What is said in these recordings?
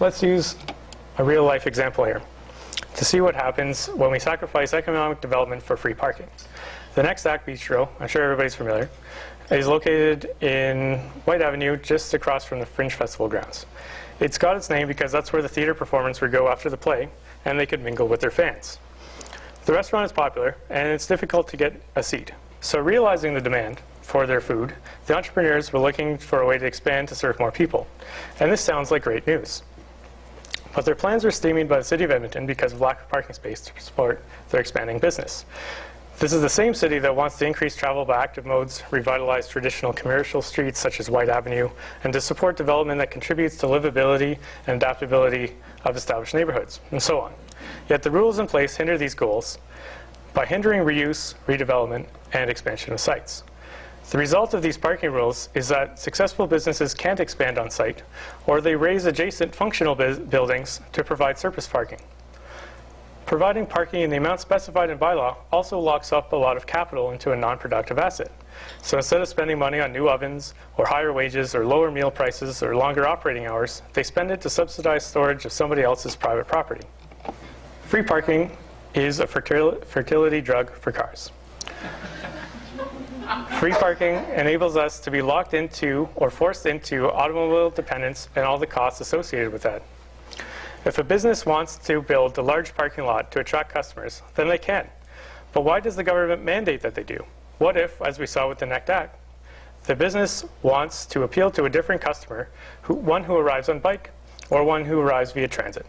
Let's use a real-life example here to see what happens when we sacrifice economic development for free parking. The Next Act Bistro, I'm sure everybody's familiar, is located in White Avenue, just across from the Fringe Festival grounds. It's got its name because that's where the theater performance would go after the play, and they could mingle with their fans. The restaurant is popular, and it's difficult to get a seat. So realizing the demand for their food, the entrepreneurs were looking for a way to expand to serve more people. And this sounds like great news. But their plans were stymied by the City of Edmonton because of lack of parking space to support their expanding business. This is the same city that wants to increase travel by active modes, revitalize traditional commercial streets such as White Avenue, and to support development that contributes to livability and adaptability of established neighborhoods, and so on. Yet the rules in place hinder these goals by hindering reuse, redevelopment, and expansion of sites. The result of these parking rules is that successful businesses can't expand on site, or they raise adjacent functional buildings to provide surface parking. Providing parking in the amount specified in bylaw also locks up a lot of capital into a non-productive asset. So instead of spending money on new ovens, or higher wages, or lower meal prices, or longer operating hours, they spend it to subsidize storage of somebody else's private property. Free parking is a fertility drug for cars. Free parking enables us to be locked into or forced into automobile dependence and all the costs associated with that. If a business wants to build a large parking lot to attract customers, then they can. But why does the government mandate that they do? What if, as we saw with the Next Act, the business wants to appeal to a different customer, one who arrives on bike or one who arrives via transit?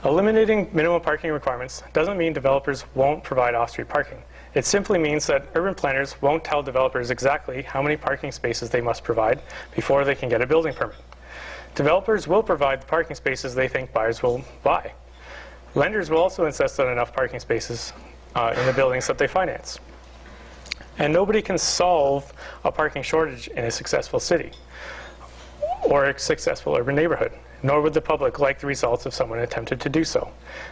Eliminating minimum parking requirements doesn't mean developers won't provide off-street parking. It simply means that urban planners won't tell developers exactly how many parking spaces they must provide before they can get a building permit. Developers will provide the parking spaces they think buyers will buy. Lenders will also insist on enough parking spaces in the buildings that they finance. And nobody can solve a parking shortage in a successful city or a successful urban neighborhood, nor would the public like the results if someone attempted to do so.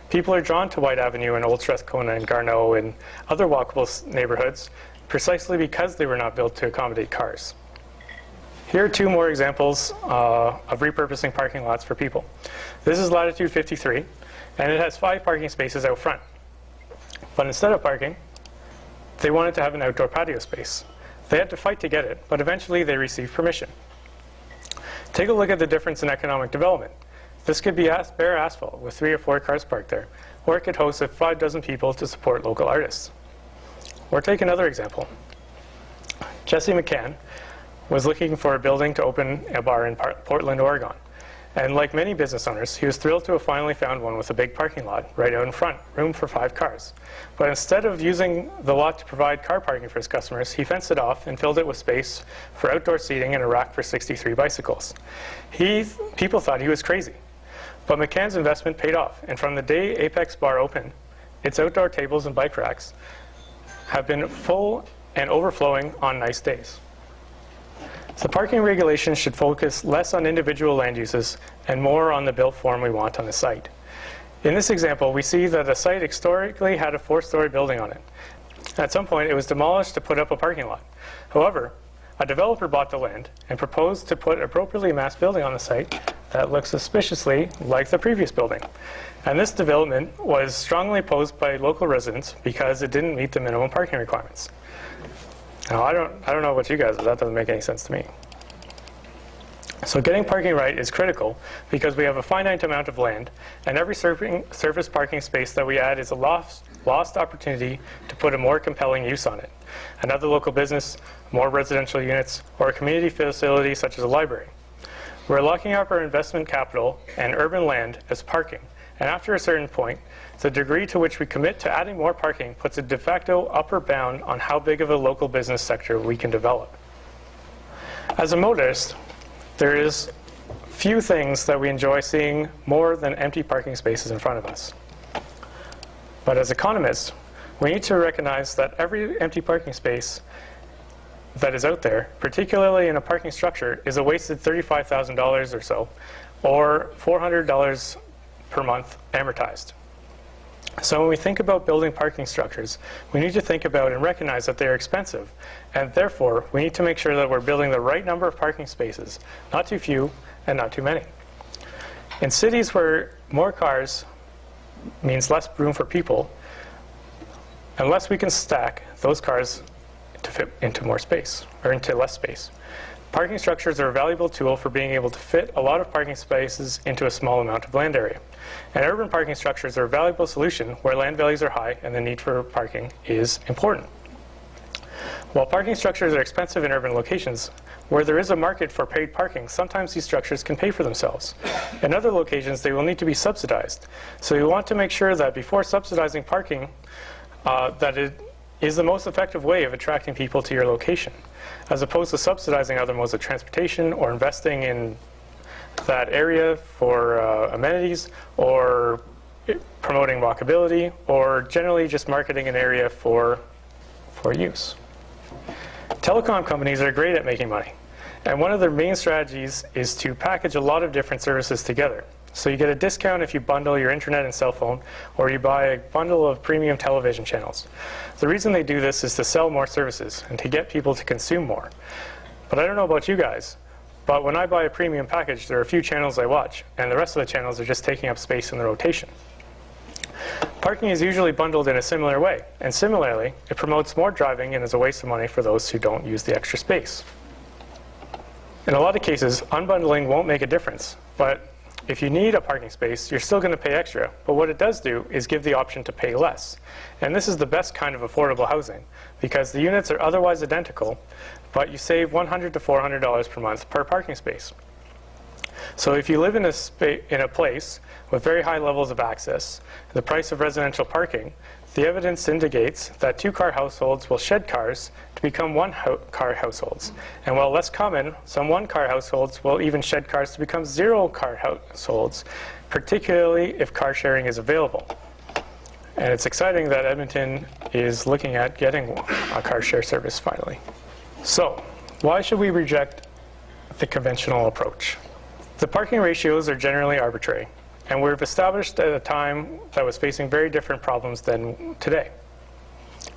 People are drawn to White Avenue and Old Strathcona and Garneau and other walkable neighborhoods precisely because they were not built to accommodate cars. Here are two more examples of repurposing parking lots for people. This is Latitude 53, and it has 5 parking spaces out front. But instead of parking, they wanted to have an outdoor patio space. They had to fight to get it, but eventually they received permission. Take a look at the difference in economic development. This could be bare asphalt with 3 or 4 cars parked there, or it could host 5 dozen people to support local artists. Or take another example. Jesse McCann was looking for a building to open a bar in Portland, Oregon. And like many business owners, he was thrilled to have finally found one with a big parking lot right out in front, room for 5 cars. But instead of using the lot to provide car parking for his customers, he fenced it off and filled it with space for outdoor seating and a rack for 63 bicycles. People thought he was crazy. But McCann's investment paid off, and from the day Apex Bar opened, its outdoor tables and bike racks have been full and overflowing on nice days. So parking regulations should focus less on individual land uses and more on the built form we want on the site. In this example, we see that a site historically had a 4-story building on it. At some point, it was demolished to put up a parking lot. However, a developer bought the land and proposed to put an appropriately massed building on the site that looks suspiciously like the previous building. And this development was strongly opposed by local residents because it didn't meet the minimum parking requirements. Now, I don't know about you guys, but that doesn't make any sense to me. So getting parking right is critical because we have a finite amount of land, and every surface parking space that we add is a lost opportunity to put a more compelling use on it. Another local business, more residential units, or a community facility such as a library. We're locking up our investment capital and urban land as parking, and after a certain point, the degree to which we commit to adding more parking puts a de facto upper bound on how big of a local business sector we can develop. As a motorist, there is few things that we enjoy seeing more than empty parking spaces in front of us. But as economists, we need to recognize that every empty parking space that is out there, particularly in a parking structure, is a wasted $35,000 or so, or $400 per month amortized. So when we think about building parking structures, we need to think about and recognize that they are expensive, and therefore we need to make sure that we're building the right number of parking spaces, not too few and not too many. In cities where more cars means less room for people, unless we can stack those cars to fit into more space, or into less space. Parking structures are a valuable tool for being able to fit a lot of parking spaces into a small amount of land area. And urban parking structures are a valuable solution where land values are high and the need for parking is important. While parking structures are expensive in urban locations, where there is a market for paid parking, sometimes these structures can pay for themselves. In other locations, they will need to be subsidized. So you want to make sure that before subsidizing parking, that it is the most effective way of attracting people to your location, as opposed to subsidizing other modes of transportation or investing in that area for amenities or promoting walkability or generally just marketing an area for use. Telecom companies are great at making money, and one of their main strategies is to package a lot of different services together. So you get a discount if you bundle your internet and cell phone, or you buy a bundle of premium television channels. The reason they do this is to sell more services and to get people to consume more. But I don't know about you guys, but when I buy a premium package, there are a few channels I watch, and the rest of the channels are just taking up space in the rotation. Parking is usually bundled in a similar way, and similarly, it promotes more driving and is a waste of money for those who don't use the extra space. In a lot of cases, unbundling won't make a difference, but if you need a parking space, you're still going to pay extra, but what it does do is give the option to pay less. And this is the best kind of affordable housing, because the units are otherwise identical, but you save $100 to $400 per month per parking space. So if you live in a place with very high levels of access, the price of residential parking, the evidence indicates that two-car households will shed cars to become one-car households. And while less common, some one-car households will even shed cars to become zero-car households, particularly if car sharing is available. And it's exciting that Edmonton is looking at getting a car share service finally. So, why should we reject the conventional approach? The parking ratios are generally arbitrary, and we've established at a time that was facing very different problems than today.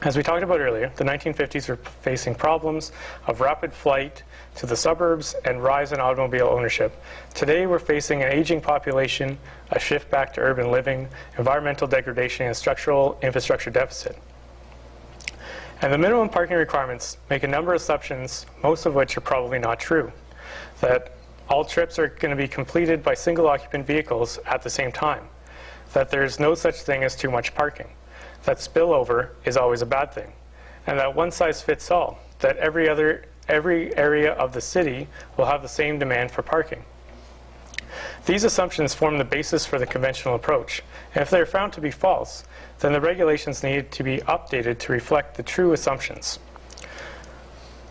As we talked about earlier, the 1950s were facing problems of rapid flight to the suburbs and rise in automobile ownership. Today we're facing an aging population, a shift back to urban living, environmental degradation, and structural infrastructure deficit. And the minimum parking requirements make a number of assumptions, most of which are probably not true. That all trips are going to be completed by single occupant vehicles at the same time. That there's no such thing as too much parking. That spillover is always a bad thing. And that one size fits all. That every area of the city will have the same demand for parking. These assumptions form the basis for the conventional approach. And if they're found to be false, then the regulations need to be updated to reflect the true assumptions.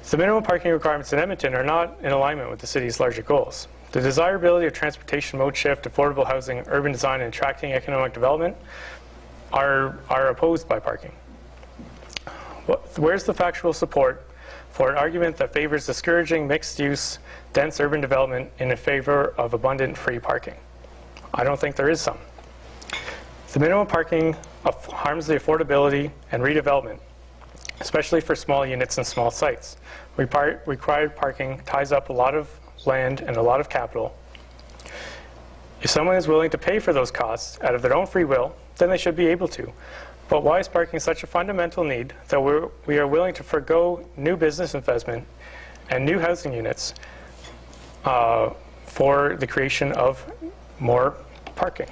The minimum parking requirements in Edmonton are not in alignment with the city's larger goals. The desirability of transportation mode shift, affordable housing, urban design, and attracting economic development are opposed by parking. Where's the factual support for an argument that favors discouraging mixed-use, dense urban development in favor of abundant free parking? I don't think there is some. The minimum parking harms the affordability and redevelopment, especially for small units and small sites. Required parking ties up a lot of land and a lot of capital. If someone is willing to pay for those costs out of their own free will, then they should be able to. But why is parking such a fundamental need that we are willing to forego new business investment and new housing units for the creation of more parking?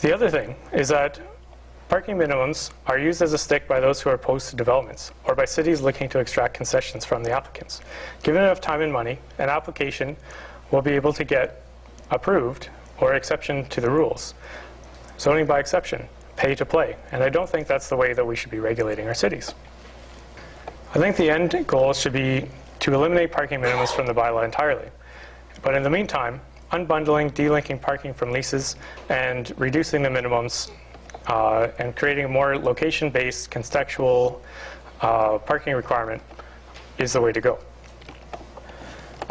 The other thing is that parking minimums are used as a stick by those who are opposed to developments, or by cities looking to extract concessions from the applicants. Given enough time and money, an application will be able to get approved or exception to the rules. Zoning by exception, pay to play. And I don't think that's the way that we should be regulating our cities. I think the end goal should be to eliminate parking minimums from the bylaw entirely. But in the meantime, unbundling, delinking parking from leases, and reducing the minimums and creating a more location-based contextual parking requirement is the way to go.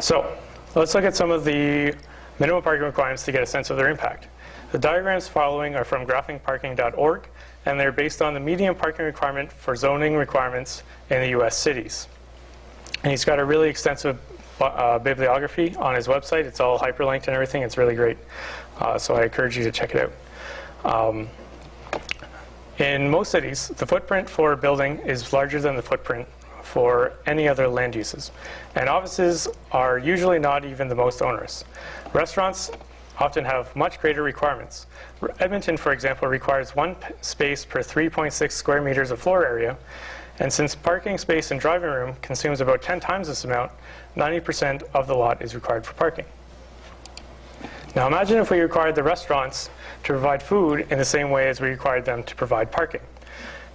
So let's look at some of the minimum parking requirements to get a sense of their impact. The diagrams following are from graphingparking.org, and they're based on the median parking requirement for zoning requirements in the US cities. And he's got a really extensive bibliography on his website. It's all hyperlinked and everything. It's really great. So I encourage you to check it out. In most cities, the footprint for a building is larger than the footprint for any other land uses. And offices are usually not even the most onerous. Restaurants often have much greater requirements. Edmonton, for example, requires one space per 3.6 square meters of floor area. And since parking space and driving room consumes about 10 times this amount, 90% of the lot is required for parking. Now imagine if we required the restaurants to provide food in the same way as we required them to provide parking.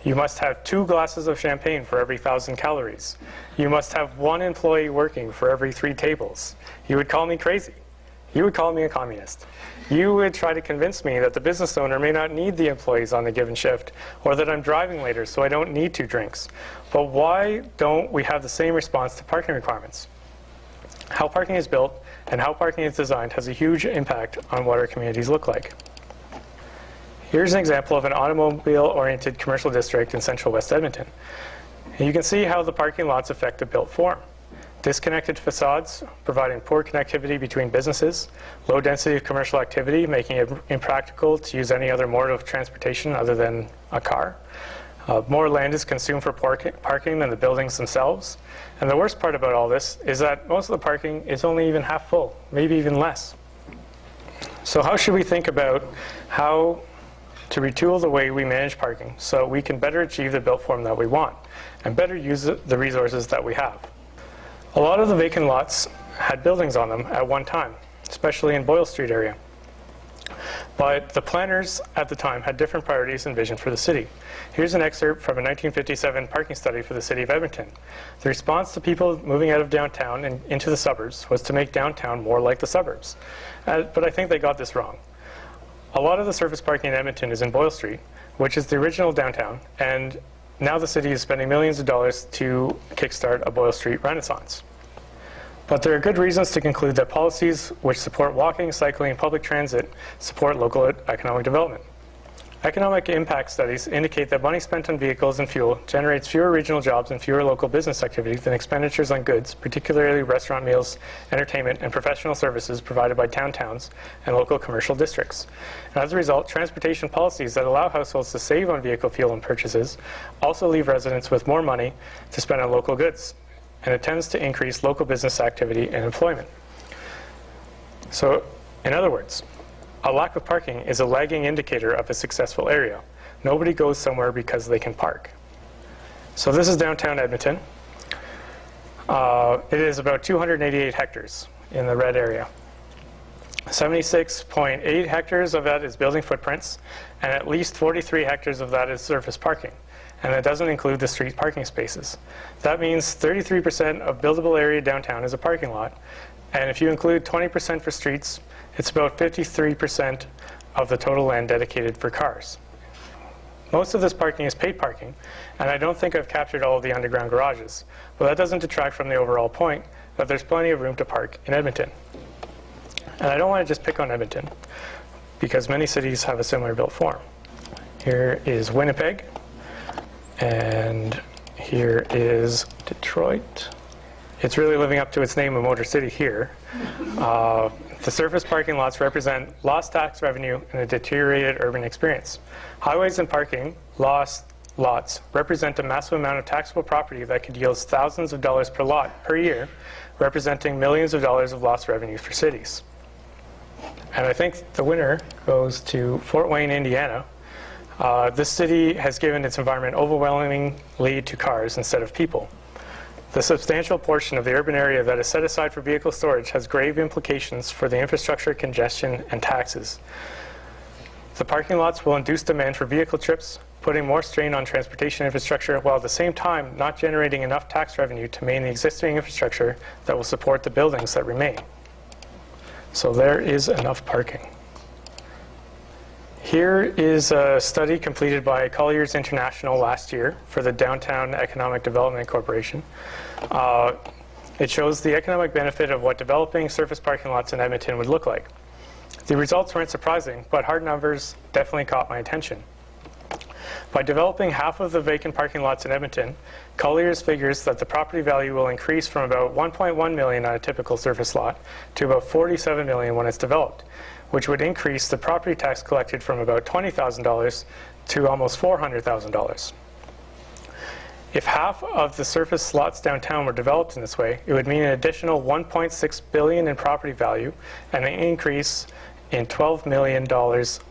You must have 2 glasses of champagne for every 1,000 calories. You must have 1 employee working for every 3 tables. You would call me crazy. You would call me a communist. You would try to convince me that the business owner may not need the employees on the given shift, or that I'm driving later so I don't need 2 drinks. But why don't we have the same response to parking requirements? How parking is built and how parking is designed has a huge impact on what our communities look like. Here's an example of an automobile-oriented commercial district in central West Edmonton. And you can see how the parking lots affect the built form. Disconnected facades, providing poor connectivity between businesses, low density of commercial activity, making it impractical to use any other mode of transportation other than a car. More land is consumed for parking than the buildings themselves. And the worst part about all this is that most of the parking is only even half full, maybe even less. So how should we think about how to retool the way we manage parking so we can better achieve the built form that we want and better use the resources that we have? A lot of the vacant lots had buildings on them at one time, especially in Boyle Street area. But the planners at the time had different priorities and vision for the city. Here's an excerpt from a 1957 parking study for the City of Edmonton. The response to people moving out of downtown and into the suburbs was to make downtown more like the suburbs. But I think they got this wrong. A lot of the surface parking in Edmonton is in Boyle Street, which is the original downtown, and now the city is spending millions of dollars to kickstart a Boyle Street renaissance. But there are good reasons to conclude that policies which support walking, cycling, and public transit support local economic development. Economic impact studies indicate that money spent on vehicles and fuel generates fewer regional jobs and fewer local business activity than expenditures on goods, particularly restaurant meals, entertainment, and professional services provided by downtowns and local commercial districts. And as a result, transportation policies that allow households to save on vehicle fuel and purchases also leave residents with more money to spend on local goods, and it tends to increase local business activity and employment. So, in other words, a lack of parking is a lagging indicator of a successful area. Nobody goes somewhere because they can park. So this is downtown Edmonton. It is about 288 hectares in the red area. 76.8 hectares of that is building footprints, and at least 43 hectares of that is surface parking. And that doesn't include the street parking spaces. That means 33% of buildable area downtown is a parking lot. And if you include 20% for streets, it's about 53% of the total land dedicated for cars. Most of this parking is paid parking, and I don't think I've captured all of the underground garages. But that doesn't detract from the overall point that there's plenty of room to park in Edmonton. And I don't want to just pick on Edmonton, because many cities have a similar built form. Here is Winnipeg, and here is Detroit. It's really living up to its name of Motor City here. The surface parking lots represent lost tax revenue and a deteriorated urban experience. Highways and parking lots represent a massive amount of taxable property that could yield thousands of dollars per lot per year, representing millions of dollars of lost revenue for cities. And I think the winner goes to Fort Wayne, Indiana. This city has given its environment overwhelmingly to cars instead of people. The substantial portion of the urban area that is set aside for vehicle storage has grave implications for the infrastructure, congestion, and taxes. The parking lots will induce demand for vehicle trips, putting more strain on transportation infrastructure, while at the same time not generating enough tax revenue to maintain the existing infrastructure that will support the buildings that remain. So there is enough parking. Here is a study completed by Colliers International last year for the Downtown Economic Development Corporation. It shows the economic benefit of what developing surface parking lots in Edmonton would look like. The results weren't surprising, but hard numbers definitely caught my attention. By developing half of the vacant parking lots in Edmonton, Colliers figures that the property value will increase from about $1.1 million on a typical surface lot to about $47 million when it's developed, which would increase the property tax collected from about $20,000 to almost $400,000. If half of the surface lots downtown were developed in this way, it would mean an additional $1.6 billion in property value and an increase in $12 million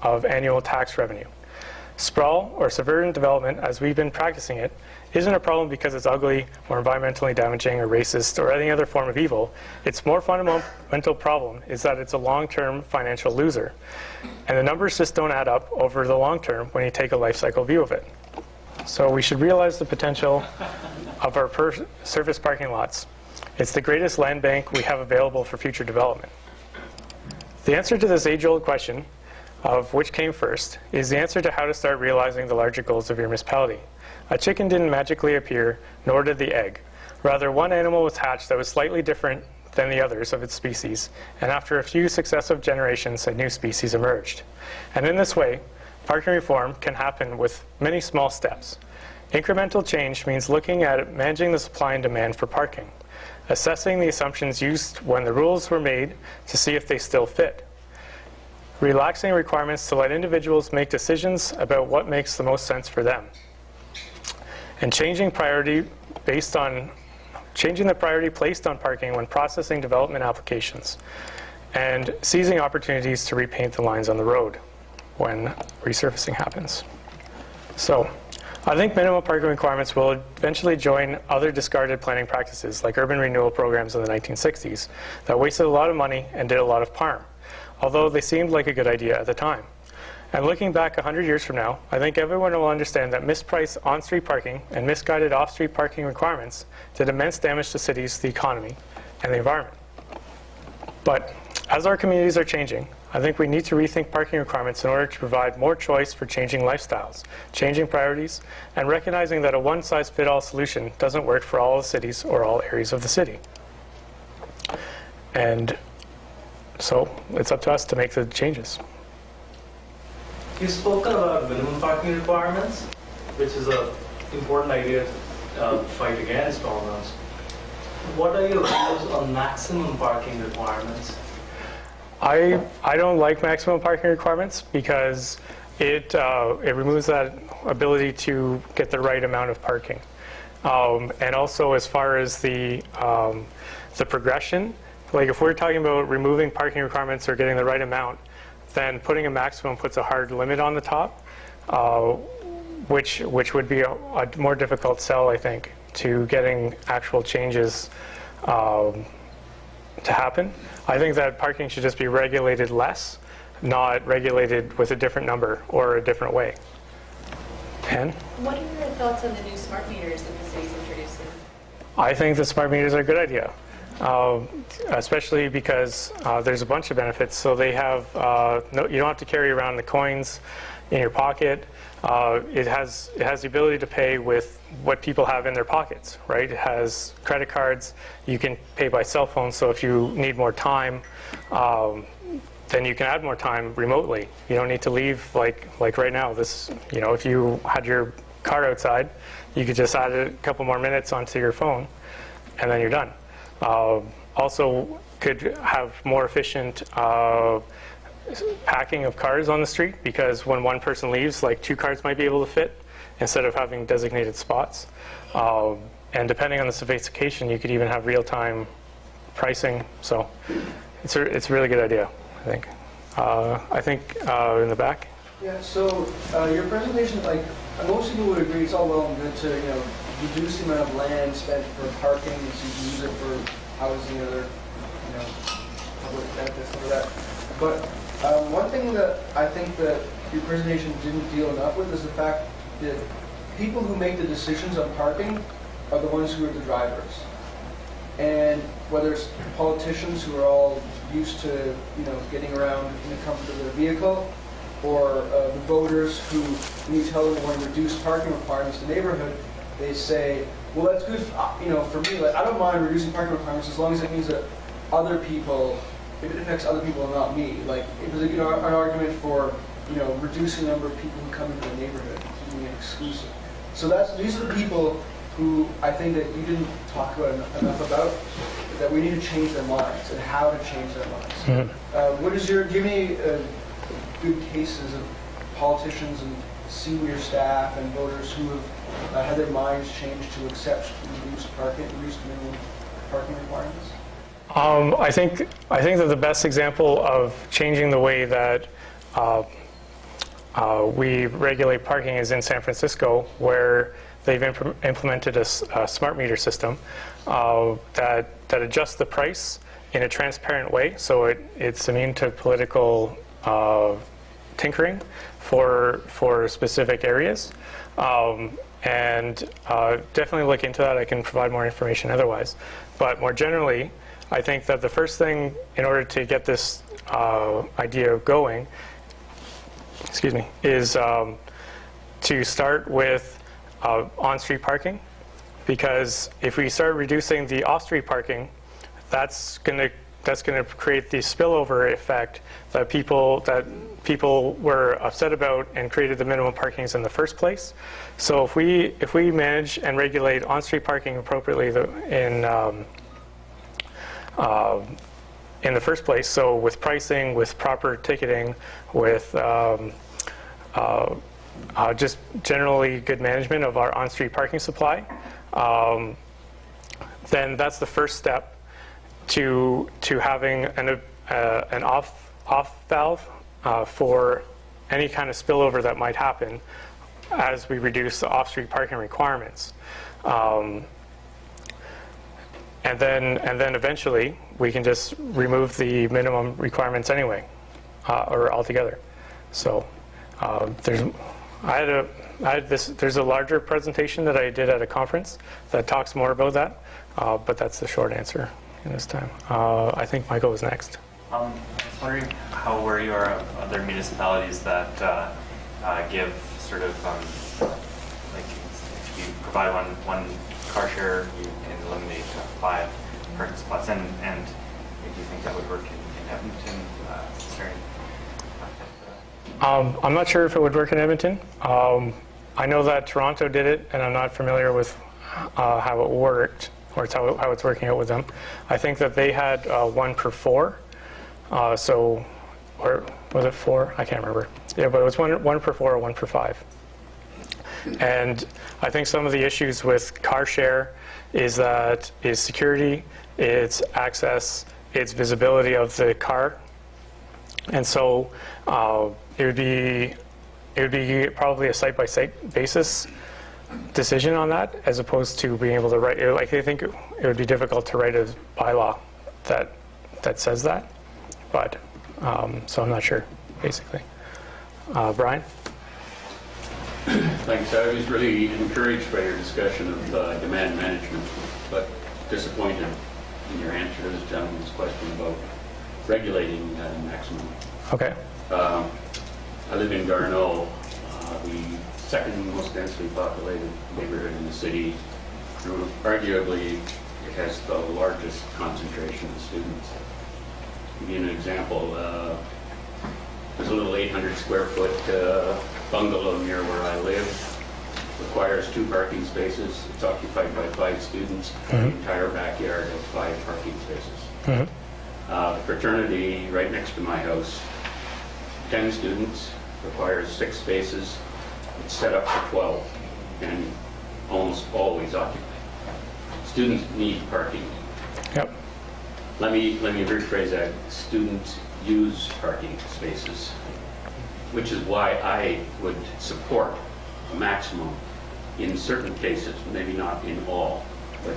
of annual tax revenue. Sprawl, or suburban development as we've been practicing it, isn't a problem because it's ugly or environmentally damaging or racist or any other form of evil. Its more fundamental problem is that it's a long-term financial loser. And the numbers just don't add up over the long term when you take a life cycle view of it. So we should realize the potential of our surface parking lots. It's the greatest land bank we have available for future development. The answer to this age-old question of which came first is the answer to how to start realizing the larger goals of your municipality. A chicken didn't magically appear, nor did the egg. Rather, one animal was hatched that was slightly different than the others of its species, and after a few successive generations, a new species emerged. And in this way, parking reform can happen with many small steps. Incremental change means looking at managing the supply and demand for parking, assessing the assumptions used when the rules were made to see if they still fit, relaxing requirements to let individuals make decisions about what makes the most sense for them, and changing the priority placed on parking when processing development applications, and seizing opportunities to repaint the lines on the road when resurfacing happens. So, I think minimum parking requirements will eventually join other discarded planning practices like urban renewal programs in the 1960s that wasted a lot of money and did a lot of harm, although they seemed like a good idea at the time. And looking back 100 years from now, I think everyone will understand that mispriced on-street parking and misguided off-street parking requirements did immense damage to cities, the economy, and the environment. But as our communities are changing, I think we need to rethink parking requirements in order to provide more choice for changing lifestyles, changing priorities, and recognizing that a one-size-fits-all solution doesn't work for all the cities or all areas of the city. And so it's up to us to make the changes. You've spoken about minimum parking requirements, which is an important idea to fight against almost. What are your views on maximum parking requirements? I don't like maximum parking requirements because it removes that ability to get the right amount of parking. And also as far as the progression, like if we're talking about removing parking requirements or getting the right amount, then putting a maximum puts a hard limit on the top, which would be a more difficult sell, I think, to getting actual changes to happen. I think that parking should just be regulated less, not regulated with a different number or a different way. Anne? What are your thoughts on the new smart meters that the city's introducing? I think the smart meters are a good idea. Especially because there's a bunch of benefits. So they have, you don't have to carry around the coins in your pocket. It has the ability to pay with what people have in their pockets, right? It has credit cards. You can pay by cell phone. So if you need more time, then you can add more time remotely. You don't need to leave like right now. This, if you had your car outside, you could just add a couple more minutes onto your phone, and then you're done. Also could have more efficient packing of cars on the street, because when one person leaves, like 2 cars might be able to fit instead of having designated spots. And depending on the sophistication, you could even have real-time pricing. So it's a really good idea, I think. In the back. Yeah, so your presentation, most people would agree it's all well and good to, reduce the amount of land spent for parking, so you can use it for housing and other, public benefits, stuff like that. But one thing that I think that your presentation didn't deal enough with is the fact that people who make the decisions on parking are the ones who are the drivers. And whether it's politicians who are all used to, getting around in the comfort of their vehicle, or the voters who, when you tell them they want to reduce parking requirements in the neighborhood, they say, well, that's good, for me. I don't mind reducing parking requirements as long as it means that other people, if it affects other people and not me. If there's an argument for reducing the number of people who come into the neighborhood, keeping it exclusive. So these are the people who I think that you didn't talk about enough about, that we need to change their minds and how to change their minds. Give me good cases of politicians and senior staff and voters who have had their minds changed to accept reduced minimum parking requirements? I think that the best example of changing the way that we regulate parking is in San Francisco, where they've implemented a smart meter system that adjusts the price in a transparent way, so it's immune to political tinkering for specific areas. And definitely look into that. I can provide more information otherwise. But more generally, I think that the first thing in order to get this idea going, is to start with on-street parking, because if we start reducing the off-street parking, that's going to create the spillover effect that people were upset about and created the minimum parkings in the first place. So if we manage and regulate on-street parking appropriately in the first place, so with pricing, with proper ticketing, with just generally good management of our on-street parking supply, then that's the first step to having an off valve for any kind of spillover that might happen as we reduce the off-street parking requirements. And then eventually we can just remove the minimum requirements anyway, or altogether. So there's a larger presentation that I did at a conference that talks more about that, but that's the short answer in this time. I think Michael was next. I was wondering how wary you are of other municipalities that give sort of like if you provide one car share, you can eliminate 5 parking spots, and do you think that would work in Edmonton? Is there any I'm not sure if it would work in Edmonton. I know that Toronto did it, and I'm not familiar with how it worked, or how it's working out with them. I think that they had 1 per 4. Or was it 4? I can't remember. Yeah, but it was 1 per 4 or 1 per 5. And I think some of the issues with car share is security, it's access, it's visibility of the car, and so it would be probably a site-by-site basis decision on that, as opposed to being able to write. Like, I think it would be difficult to write a bylaw that says that, but so I'm not sure, basically. Brian? Thanks. I was really encouraged by your discussion of demand management, but disappointed in your answer to this gentleman's question about regulating maximum. Okay. I live in Garneau, the second most densely populated neighborhood in the city. Arguably, it has the largest concentration of students. To give you an example, there's a little 800 square foot bungalow near where I live. Requires 2 parking spaces. It's occupied by 5 students. The entire backyard has 5 parking spaces. The fraternity right next to my house, 10 students, requires 6 spaces. It's set up for 12 and almost always occupied. Students need parking. Yep. Let me rephrase that. Students use parking spaces, which is why I would support a maximum in certain cases, maybe not in all, but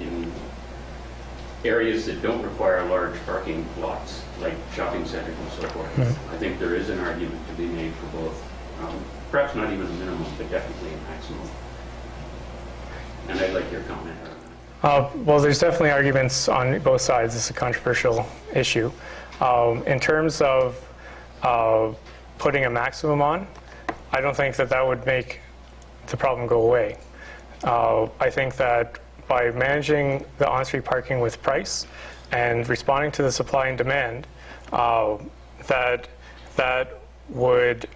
in areas that don't require large parking lots, like shopping centers and so forth. I think there is an argument to be made for both. Perhaps not even a minimum, but definitely a maximum. And I'd like your comment on that. Well, there's definitely arguments on both sides. It's a controversial issue. In terms of putting a maximum on, I don't think that would make the problem go away. I think that by managing the on-street parking with price and responding to the supply and demand, that would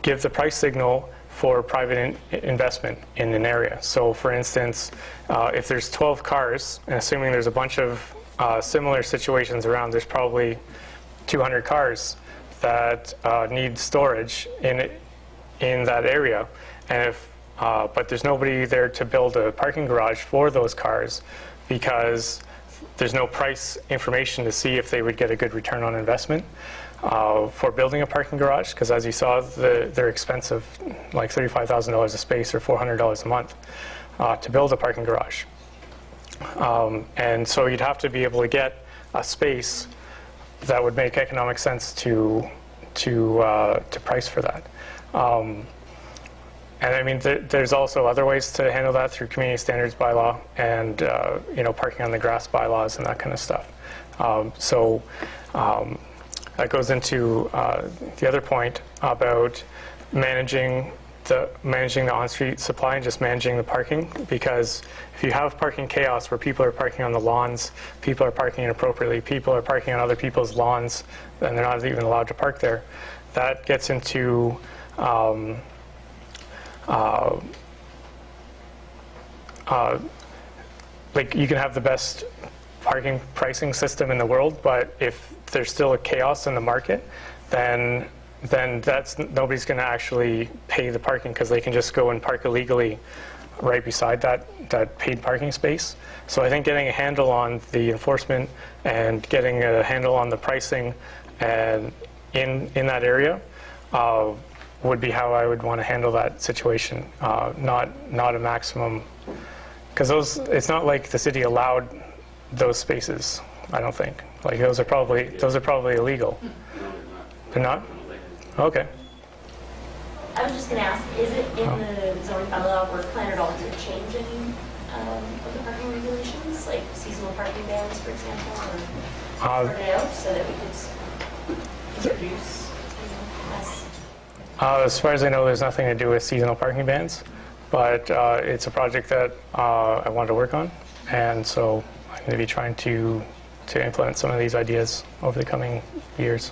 give the price signal for private investment in an area. So for instance, if there's 12 cars, and assuming there's a bunch of similar situations around, there's probably 200 cars that need storage in that area. And but there's nobody there to build a parking garage for those cars because there's no price information to see if they would get a good return on investment for building a parking garage, because as you saw, they're expensive, like $35,000 a space or $400 a month to build a parking garage. And so you'd have to be able to get a space that would make economic sense to price for that. And I mean, there's also other ways to handle that through community standards bylaw and parking on the grass bylaws and that kind of stuff. That goes into the other point about managing the on-street supply and just managing the parking, because if you have parking chaos where people are parking on the lawns, people are parking inappropriately, people are parking on other people's lawns, and they're not even allowed to park there, that gets into like you can have the best parking pricing system in the world, but if there's still a chaos in the market, then nobody's going to actually pay the parking because they can just go and park illegally right beside that paid parking space. So I think getting a handle on the enforcement and getting a handle on the pricing and in that area would be how I would want to handle that situation, not a maximum, because it's not like the city allowed those spaces. I don't think those are probably illegal. They're not? Okay. I was just going to ask, is it in the zoning bylaw or plan at all to change any of the parking regulations, like seasonal parking bans, for example, or sort it out so that we could introduce less? As far as I know, there's nothing to do with seasonal parking bans, but it's a project that I wanted to work on, and so I'm going to be trying to implement some of these ideas over the coming years.